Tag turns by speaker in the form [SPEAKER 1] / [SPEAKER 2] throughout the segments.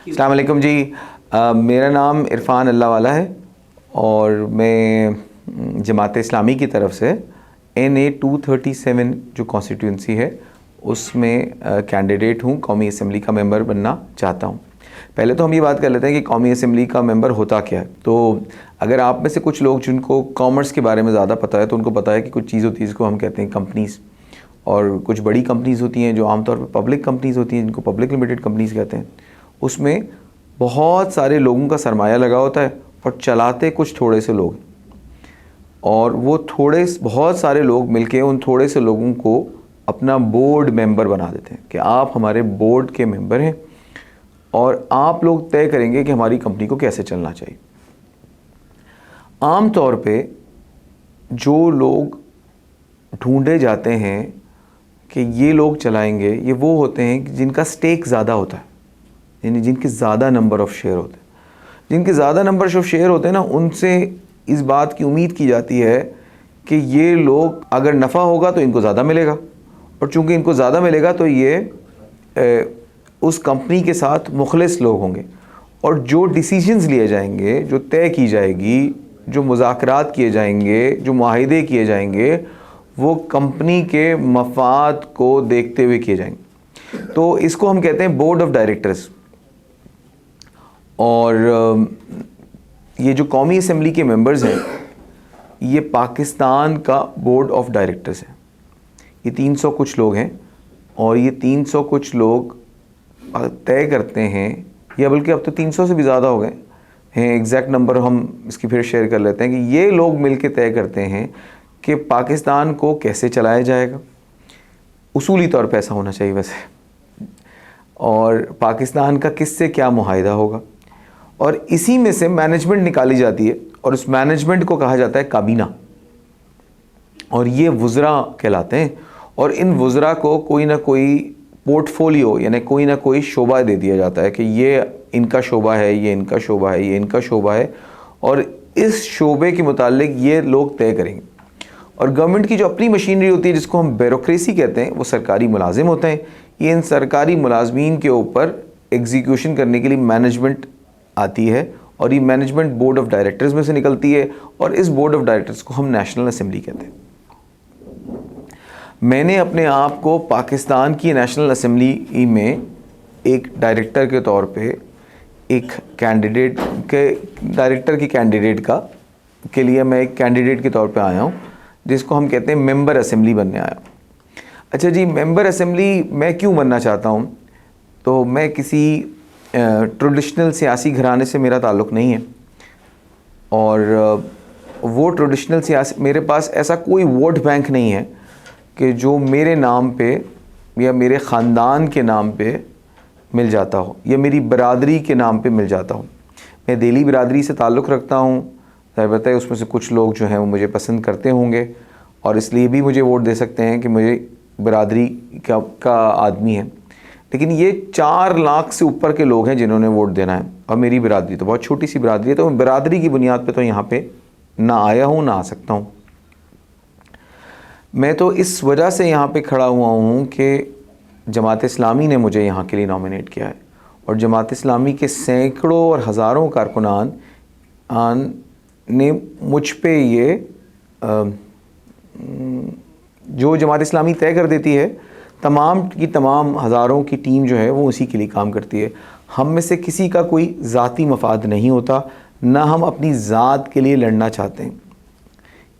[SPEAKER 1] अस्सलाम वालेकुम जी। मेरा नाम इरफ़ान अल्लाहवाला है और मैं जमात इस्लामी की तरफ से NA 237 जो कॉन्स्टिट्यूंसी है उसमें कैंडिडेट हूँ। कौमी असम्बली का मेंबर बनना चाहता हूँ। पहले तो हम ये बात कर लेते हैं कि कौमी असम्बली का मेंबर होता क्या है। तो अगर आप में से कुछ लोग जिनको कॉमर्स के बारे में ज़्यादा पता है तो उनको पता है कि कुछ चीज़ होती है जिसको हम कहते हैं कंपनीज़, और कुछ बड़ी कंपनीज़ होती हैं जो आमतौर पर पब्लिक कंपनीज़ होती हैं जिनको पब्लिक लिमिटेड कंपनीज़ कहते हैं। उसमें बहुत सारे लोगों का सरमाया लगा होता है और चलाते कुछ थोड़े से लोग, और वो बहुत सारे लोग मिलके उन थोड़े से लोगों को अपना बोर्ड मेंबर बना देते हैं कि आप हमारे बोर्ड के मेंबर हैं और आप लोग तय करेंगे कि हमारी कंपनी को कैसे चलना चाहिए। आम तौर पे जो लोग ढूंढे जाते हैं कि ये लोग चलाएंगे, ये वो होते हैं जिनका स्टेक ज़्यादा होता है, यानी जिनके ज़्यादा नंबर ऑफ़ शेयर होते हैं। जिनके ज़्यादा नंबर ऑफ़ शेयर होते हैं ना, उनसे इस बात की उम्मीद की जाती है कि ये लोग अगर नफ़ा होगा तो इनको ज़्यादा मिलेगा, और चूँकि इनको ज़्यादा मिलेगा तो ये उस कंपनी के साथ मुखलिस लोग होंगे, और जो डिसीजंस लिए जाएंगे, जो तय की जाएगी, जो मुज़ाकरात किए जाएंगे, जो मुआहिदे किए जाएंगे, वो कंपनी के मफाद को देखते हुए किए जाएंगे। तो इसको हम कहते हैं बोर्ड ऑफ डायरेक्टर्स। और ये जो कौमी असम्बली के मेंबर्स हैं ये पाकिस्तान का बोर्ड ऑफ डायरेक्टर्स है। ये 300 कुछ लोग हैं और ये 300 कुछ लोग तय करते हैं, या बल्कि अब तो 300 से भी ज़्यादा हो गए हैं, एग्जैक्ट नंबर हम इसकी फिर शेयर कर लेते हैं कि ये लोग मिलके तय करते हैं कि पाकिस्तान को कैसे चलाया जाएगा। उसूली तौर पे ऐसा होना चाहिए वैसे, और पाकिस्तान का किससे क्या मुआहिदा होगा, और इसी में से मैनेजमेंट निकाली जाती है और उस मैनेजमेंट को कहा जाता है काबीना, और ये वुज़रा कहलाते हैं। और इन वुज़रा को कोई ना कोई पोर्टफोलियो यानी कोई ना कोई शोबा दे दिया जाता है कि ये इनका शोबा है, ये इनका शोबा है, ये इनका शोबा है, और इस शोबे के मुतालिक ये लोग तय करेंगे। और गवर्नमेंट की जो अपनी मशीनरी होती है जिसको हम ब्यूरोक्रेसी कहते हैं, वो सरकारी मुलाजिम होते हैं। ये इन सरकारी मुलाजमीन के ऊपर एग्जीक्यूशन करने के लिए मैनेजमेंट आती है, और ये मैनेजमेंट बोर्ड ऑफ डायरेक्टर्स में से निकलती है, और इस बोर्ड ऑफ डायरेक्टर्स को हम नेशनल असम्बली कहते हैं। मैंने अपने आप को पाकिस्तान की नेशनल असम्बली में एक डायरेक्टर के तौर पे, एक कैंडिडेट के डायरेक्टर की कैंडिडेट के लिए मैं एक कैंडिडेट के तौर पे आया हूँ, जिसको हम कहते हैं मेंबर असम्बली बनने आया हूँ। अच्छा जी, मेंबर असम्बली मैं क्यों बनना चाहता हूँ? तो मैं किसी ट्रेडिशनल सियासी घराने से मेरा ताल्लुक़ नहीं है, और वो ट्रेडिशनल सियासी, मेरे पास ऐसा कोई वोट बैंक नहीं है कि जो मेरे नाम पे या मेरे ख़ानदान के नाम पे मिल जाता हो, या मेरी बरादरी के नाम पे मिल जाता हो। मैं दिली बरादरी से ताल्लुक़ रखता हूँ, ज़ाहिर है उसमें से कुछ लोग जो हैं वो मुझे पसंद करते होंगे और इसलिए भी मुझे वोट दे सकते हैं कि मुझे बरादरी का आदमी है। लेकिन ये 4 लाख से ऊपर के लोग हैं जिन्होंने वोट देना है, और मेरी बरादरी तो बहुत छोटी सी बरादरी है, तो मैं बरादरी की बुनियाद पे तो यहाँ पे ना आया हूँ ना आ सकता हूँ। मैं तो इस वजह से यहाँ पे खड़ा हुआ हूँ कि जमात इस्लामी ने मुझे यहाँ के लिए नॉमिनेट किया है, और जमात इस्लामी के सैकड़ों और हज़ारों कारकुनान ने मुझ पे ये जो जमात इस्लामी तय कर देती है, तमाम की तमाम हज़ारों की टीम जो है वो उसी के लिए काम करती है। हम में से किसी का कोई ज़ाती मफाद नहीं होता, ना हम अपनी ज़ात के लिए लड़ना चाहते हैं।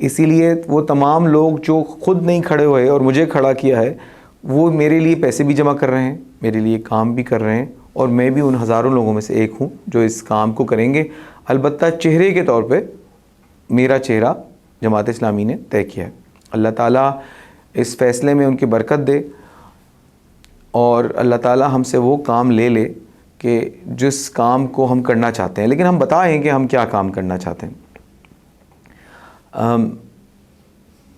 [SPEAKER 1] इसीलिए वो तमाम लोग जो ख़ुद नहीं खड़े हुए और मुझे खड़ा किया है, वो मेरे लिए पैसे भी जमा कर रहे हैं, मेरे लिए काम भी कर रहे हैं, और मैं भी उन हज़ारों लोगों में से एक हूँ जो इस काम को करेंगे। अलबत्ता चेहरे के तौर पे मेरा चेहरा जमात इस्लामी ने तय किया है। अल्लाह ताला इस फ़ैसले में उनकी बरकत दे, और अल्लाह ताला हमसे वो काम ले ले कि जिस काम को हम करना चाहते हैं। लेकिन हम बताएं कि हम क्या काम करना चाहते हैं।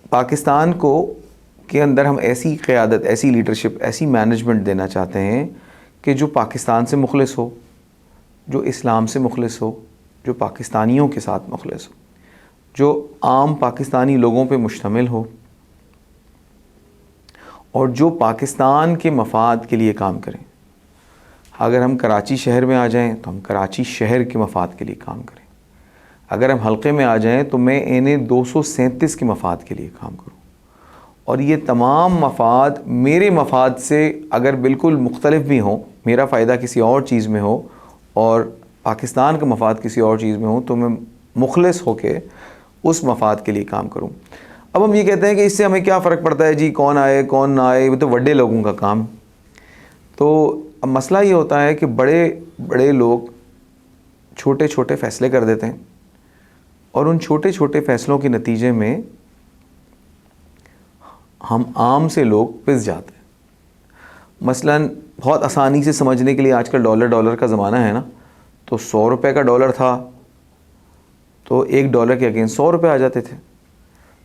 [SPEAKER 1] पाकिस्तान को के अंदर हम ऐसी क़यादत, ऐसी लीडरशिप, ऐसी मैनेजमेंट देना चाहते हैं कि जो पाकिस्तान से मुखलिस हो, जो इस्लाम से मुखलिस हो, जो पाकिस्तानियों के साथ मुखलिस हो, जो आम पाकिस्तानी लोगों पे मुश्तमिल हो, और जो पाकिस्तान के मफाद के लिए काम करें। अगर हम कराची शहर में आ जाएं तो हम कराची शहर के मफाद के लिए काम करें। अगर हम हल्के में आ जाएं तो मैं इन्हें 237 के मफाद के लिए काम करूं, और ये तमाम मफाद मेरे मफाद से अगर बिल्कुल मुख्तलिफ भी हों, मेरा फ़ायदा किसी और चीज़ में हो और पाकिस्तान का मफाद किसी और चीज़ में हो, तो मैं मुखलिस होके उस मफाद के लिए काम करूं। अब हम ये कहते हैं कि इससे हमें क्या फ़र्क पड़ता है जी, कौन आए कौन ना आए, वो तो बड़े लोगों का काम। तो अब मसला ये होता है कि बड़े बड़े लोग छोटे छोटे फ़ैसले कर देते हैं, और उन छोटे छोटे फ़ैसलों के नतीजे में हम आम से लोग पिस जाते हैं। मसलन बहुत आसानी से समझने के लिए आजकल डॉलर का ज़माना है ना, तो 100 रुपये का डॉलर था तो $1 के अगेंस्ट 100 रुपये आ जाते थे।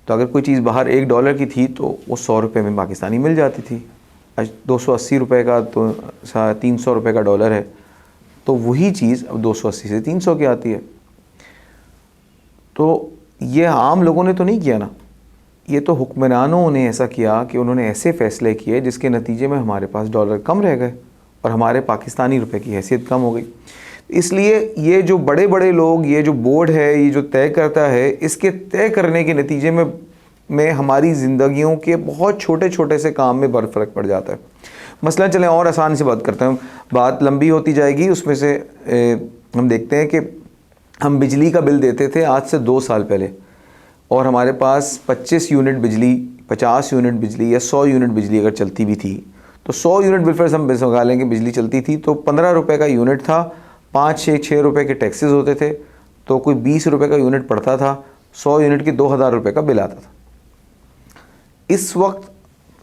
[SPEAKER 1] तो अगर कोई चीज़ बाहर $1 की थी तो वो 100 रुपये में पाकिस्तानी मिल जाती थी। आज 280 रुपये का तो 300 रुपये का डॉलर है, तो वही चीज़ अब 280 से 300 की आती है। तो ये आम लोगों ने तो नहीं किया ना, ये तो हुक्मरानों ने ऐसा किया कि उन्होंने ऐसे फ़ैसले किए जिसके नतीजे में हमारे पास डॉलर कम रह गए और हमारे पाकिस्तानी रुपए की हैसियत कम हो गई। इसलिए ये जो बड़े बड़े लोग, ये जो बोर्ड है, ये जो तय करता है, इसके तय करने के नतीजे में हमारी ज़िंदगियों के बहुत छोटे छोटे से काम में बड़ा फ़र्क पड़ जाता है। मसलन चलें और आसान से बात करते हैं, बात लंबी होती जाएगी। उसमें से हम देखते हैं कि हम बिजली का बिल देते थे आज से 2 साल पहले, और हमारे पास 25 यूनिट बिजली, 50 यूनिट बिजली या 100 यूनिट बिजली अगर चलती भी थी, तो 100 यूनिट बिल पर हम लगा लेंगे बिजली चलती थी तो 15 रुपये का यूनिट था, 5-6 रुपये के टैक्सेस होते थे, तो कोई 20 रुपये का यूनिट पड़ता था। 100 यूनिट की 2000 रुपये का बिल आता था। इस वक्त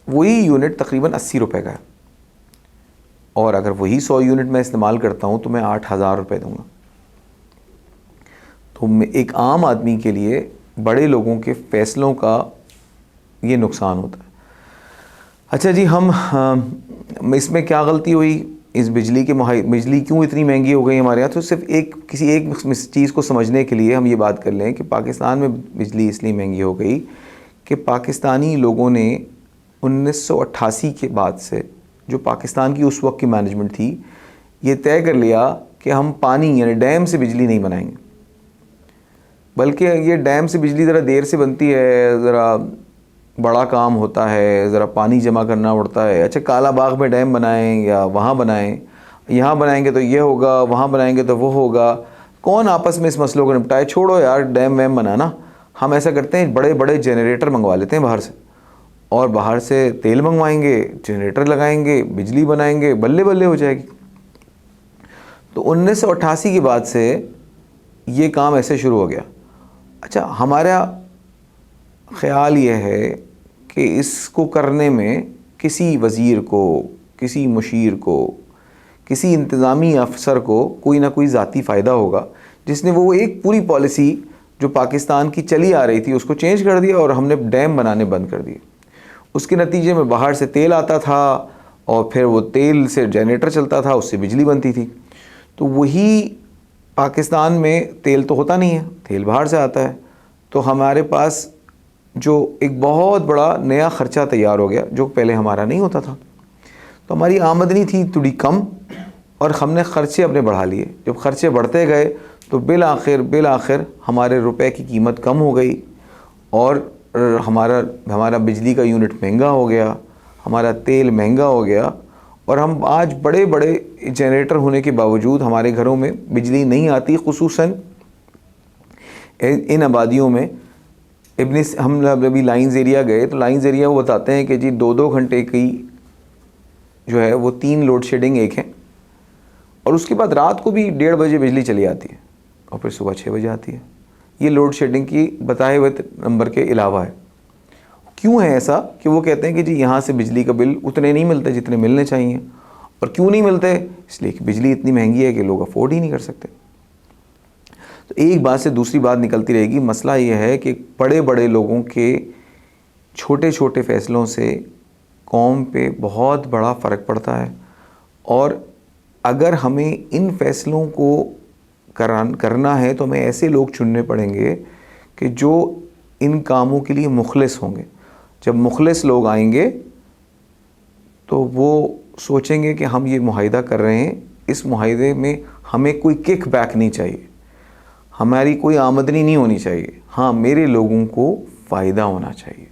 [SPEAKER 1] वही यूनिट तकरीबन 80 रुपये का है, और अगर वही 100 यूनिट मैं इस्तेमाल करता हूँ तो मैं 8000 रुपये दूँगा। तो एक आम आदमी के लिए बड़े लोगों के फ़ैसलों का ये नुकसान होता है। अच्छा जी, हम इसमें क्या गलती हुई, इस बिजली क्यों इतनी महंगी हो गई हमारे यहाँ? तो सिर्फ किसी एक चीज़ को समझने के लिए हम ये बात कर लें कि पाकिस्तान में बिजली इसलिए महंगी हो गई कि पाकिस्तानी लोगों ने 1988 के बाद से, जो पाकिस्तान की उस वक्त की मैनेजमेंट थी, ये तय कर लिया कि हम पानी यानी डैम से बिजली नहीं बनाएंगे, बल्कि ये डैम से बिजली ज़रा देर से बनती है, ज़रा बड़ा काम होता है, ज़रा पानी जमा करना पड़ता है। अच्छा, काला बाग में डैम बनाएं या वहाँ बनाएं, यहाँ बनाएंगे तो ये होगा, वहाँ बनाएंगे तो वो होगा, कौन आपस में इस मसलों को निपटाए? छोड़ो यार डैम वैम बनाना। हम ऐसा करते हैं, बड़े बड़े जनरेटर मंगवा लेते हैं बाहर से, और बाहर से तेल मंगवाएंगे, जनरेटर लगाएंगे, बिजली बनाएंगे, बल्ले बल्ले हो जाएगी। तो 1988 के बाद से ये काम ऐसे शुरू हो गया। अच्छा, हमारा ख़्याल ये है कि इसको करने में किसी वज़ीर को, किसी मुशीर को, किसी इंतज़ामी अफसर को कोई ना कोई ज़ाती फ़ायदा होगा, जिसने वो एक पूरी पॉलिसी जो पाकिस्तान की चली आ रही थी उसको चेंज कर दिया और हमने डैम बनाने बंद कर दिए। उसके नतीजे में बाहर से तेल आता था और फिर वो तेल से जनरेटर चलता था, उससे बिजली बनती थी। तो वही पाकिस्तान में तेल तो होता नहीं है, तेल बाहर से आता है, तो हमारे पास जो एक बहुत बड़ा नया ख़र्चा तैयार हो गया जो पहले हमारा नहीं होता था। तो हमारी आमदनी थी थोड़ी कम और हमने ख़र्चे अपने बढ़ा लिए। जब ख़र्चे बढ़ते गए तो बिल आखिर हमारे रुपए की कीमत कम हो गई और हमारा बिजली का यूनिट महंगा हो गया, हमारा तेल महंगा हो गया, और हम आज बड़े बड़े जनरेटर होने के बावजूद हमारे घरों में बिजली नहीं आती। खुसूसन इन आबादियों में हम अभी लाइन्स एरिया गए तो लाइन्स एरिया वो बताते हैं कि जी 2-2 घंटे की जो है वो 3 लोड शेडिंग एक है, और उसके बाद रात को भी 1:30 बजे बिजली चली आती है और फिर सुबह 6 बजे आती है। ये लोड शेडिंग की बताए हुए नंबर के अलावा है। क्यों है ऐसा कि वो कहते हैं कि जी यहाँ से बिजली का बिल उतने नहीं मिलते जितने मिलने चाहिए। और क्यों नहीं मिलते? इसलिए कि बिजली इतनी महंगी है कि लोग अफोर्ड ही नहीं कर सकते। तो एक बात से दूसरी बात निकलती रहेगी। मसला ये है कि बड़े बड़े लोगों के छोटे छोटे फ़ैसलों से कौम पे बहुत बड़ा फ़र्क पड़ता है, और अगर हमें इन फ़ैसलों को करना है तो हमें ऐसे लोग चुनने पड़ेंगे कि जो इन कामों के लिए मुखलिस होंगे। जब मुखलिस लोग आएंगे तो वो सोचेंगे कि हम ये मुआहिदा कर रहे हैं इस मुआहदे में हमें कोई किक बैक नहीं चाहिए, हमारी कोई आमदनी नहीं होनी चाहिए, हाँ मेरे लोगों को फ़ायदा होना चाहिए।